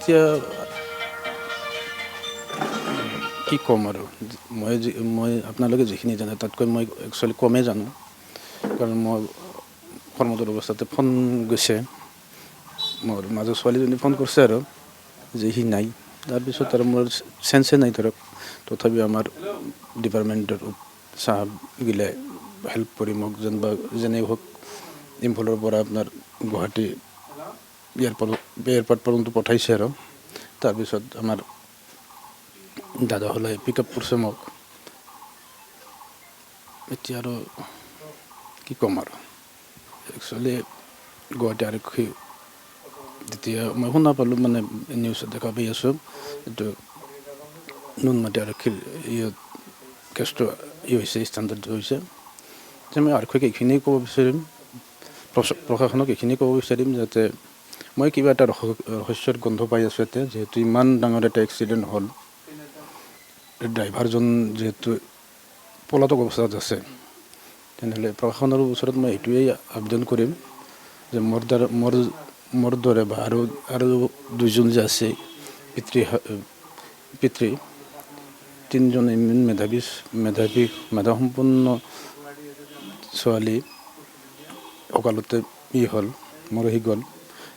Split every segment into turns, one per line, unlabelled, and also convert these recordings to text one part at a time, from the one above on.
এতিয়া কি ক'ম আৰু মই আপোনালোকে যিখিনি জানে তাতকৈ মই একচুৱেলি কমেই জানো, কাৰণ মই কৰ্মৰত অৱস্থাতে ফোন গৈছে, মোৰ মাজৰ ছোৱালীজনী ফোন কৰিছে আৰু যে সি নাই। তাৰপিছত আৰু মোৰ চেঞ্চে নাই ধৰক, তথাপিও আমাৰ ডিপাৰ্টমেণ্টৰ চাহাবগিলাই হেল্প কৰি মোক যেনে হওক ইম্ফলৰ পৰা আপোনাৰ গুৱাহাটী এয়াৰপৰ্ট পৰ্যন্ত পঠাইছে আৰু তাৰপিছত আমাৰ দাদাহঁতে পিক আপ কৰিছে মোক। এতিয়া আৰু কি ক'ম আৰু একচুৱেলি গুৱাহাটী আৰক্ষী যেতিয়া মই শুনা পালোঁ, মানে নিউজত দেখা পাই আছোঁ, এইটো নুনমাটি আৰক্ষীৰ কেছটো হৈছে, ষ্টেণ্ডাৰ্ড হৈছে, যে মই আৰক্ষীক এইখিনিয়ে ক'ব বিচাৰিম, প্ৰশাসনক এইখিনি ক'ব বিচাৰিম, যাতে মই কিবা এটা ৰহস্যৰ গোন্ধ পাই আছোঁ ইয়াতে, যিহেতু ইমান ডাঙৰ এটা এক্সিডেণ্ট হ'ল, ড্ৰাইভাৰজন যিহেতু পলাতক অৱস্থাত আছে, তেনেহ'লে প্ৰশাসনৰ ওচৰত মই এইটোৱেই আবেদন কৰিম যে মোৰ দৰে বা আৰু দুজন যে আছে পিতৃ তিনিজন ইমান মেধাসম্পন্ন ছোৱালী অকালতে মৰহি গ'ল,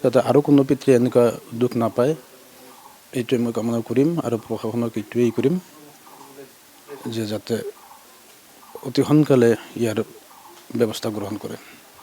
যাতে আৰু কোনো পিতৃ এনেকুৱা দুখ নাপায়, এইটোৱে মই কামনা কৰিম। আৰু প্ৰশাসনক এইটোৱেই কৰিম যে যাতে অতি সোনকালে ইয়াৰ ব্যৱস্থা গ্ৰহণ কৰে।